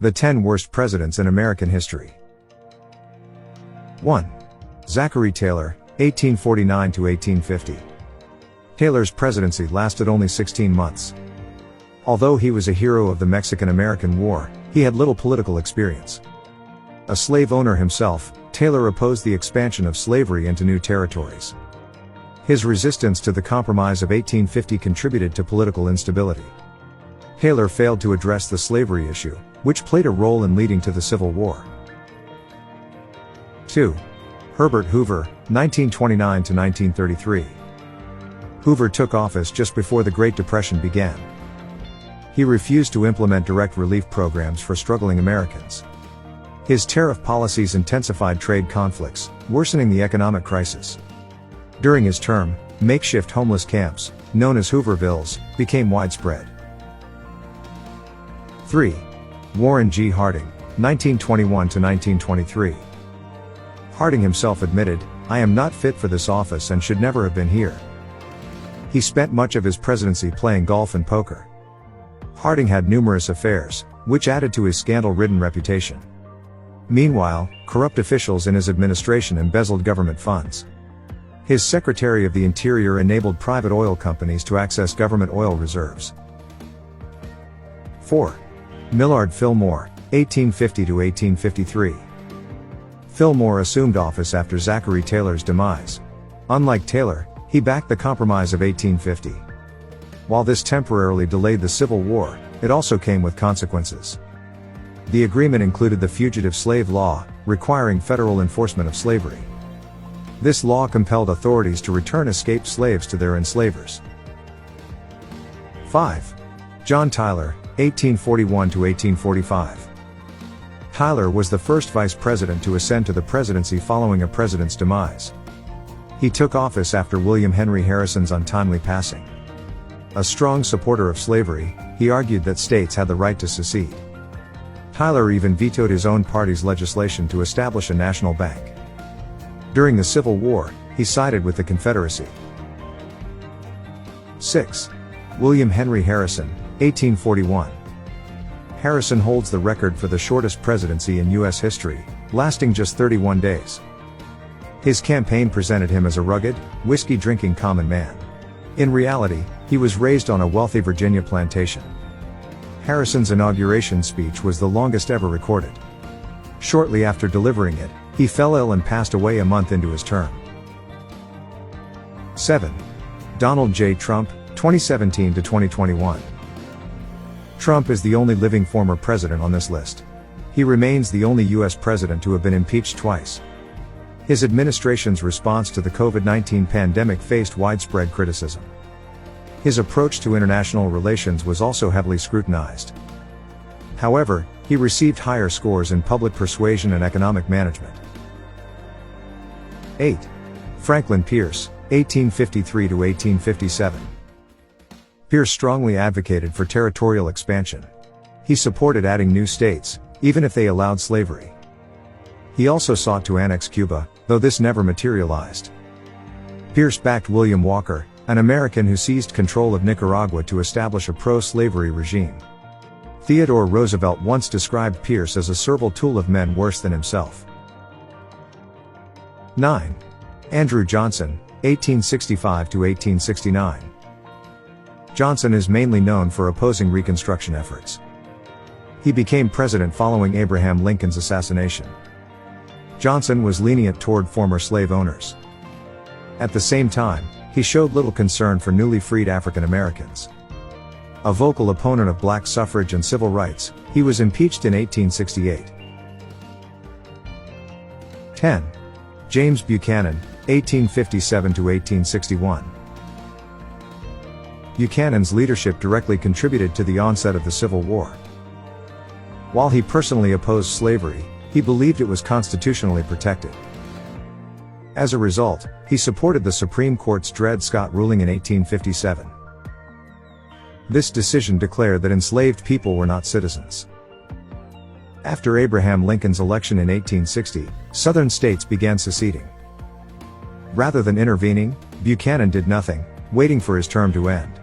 The 10 worst presidents in American history. 1. Zachary Taylor, 1849 to 1850. Taylor's presidency lasted only 16 months. Although he was a hero of the Mexican-American War, he had little political experience. A slave owner himself, Taylor opposed the expansion of slavery into new territories. His resistance to the Compromise of 1850 contributed to political instability. Taylor failed to address the slavery issue, which played a role in leading to the Civil War. 2. Herbert Hoover, 1929 to 1933. Hoover took office just before the Great Depression began. He refused to implement direct relief programs for struggling Americans. His tariff policies intensified trade conflicts, worsening the economic crisis. During his term, makeshift homeless camps, known as Hoovervilles, became widespread. 3. Warren G. Harding, 1921 to 1923. Harding himself admitted, "I am not fit for this office and should never have been here." He spent much of his presidency playing golf and poker. Harding had numerous affairs, which added to his scandal-ridden reputation. Meanwhile, corrupt officials in his administration embezzled government funds. His Secretary of the Interior enabled private oil companies to access government oil reserves. 4. Millard Fillmore, 1850 to 1853. Fillmore assumed office after Zachary Taylor's demise. Unlike Taylor, he backed the Compromise of 1850. While this temporarily delayed the Civil War, it also came with consequences. The agreement included the Fugitive Slave Law, requiring federal enforcement of slavery. This law compelled authorities to return escaped slaves to their enslavers. 5. John Tyler, 1841 to 1845. Tyler was the first vice president to ascend to the presidency following a president's demise. He took office after William Henry Harrison's untimely passing. A strong supporter of slavery, he argued that states had the right to secede. Tyler even vetoed his own party's legislation to establish a national bank. During the Civil War, he sided with the Confederacy. 6. William Henry Harrison, 1841. Harrison holds the record for the shortest presidency in U.S. history, lasting just 31 days. His campaign presented him as a rugged, whiskey-drinking common man. In reality, he was raised on a wealthy Virginia plantation. Harrison's inauguration speech was the longest ever recorded. Shortly after delivering it, he fell ill and passed away a month into his term. 7. Donald J. Trump, 2017 to 2021. Trump is the only living former president on this list. He remains the only U.S. president to have been impeached twice. His administration's response to the COVID-19 pandemic faced widespread criticism. His approach to international relations was also heavily scrutinized. However, he received higher scores in public persuasion and economic management. 8. Franklin Pierce, 1853 to 1857. Pierce strongly advocated for territorial expansion. He supported adding new states, even if they allowed slavery. He also sought to annex Cuba, though this never materialized. Pierce backed William Walker, an American who seized control of Nicaragua to establish a pro-slavery regime. Theodore Roosevelt once described Pierce as a servile tool of men worse than himself. 9. Andrew Johnson, 1865 to 1869. Johnson is mainly known for opposing Reconstruction efforts. He became president following Abraham Lincoln's assassination. Johnson was lenient toward former slave owners. At the same time, he showed little concern for newly freed African Americans. A vocal opponent of black suffrage and civil rights, he was impeached in 1868. 10. James Buchanan, 1857 to 1861. Buchanan's leadership directly contributed to the onset of the Civil War. While he personally opposed slavery, he believed it was constitutionally protected. As a result, he supported the Supreme Court's Dred Scott ruling in 1857. This decision declared that enslaved people were not citizens. After Abraham Lincoln's election in 1860, Southern states began seceding. Rather than intervening, Buchanan did nothing, waiting for his term to end.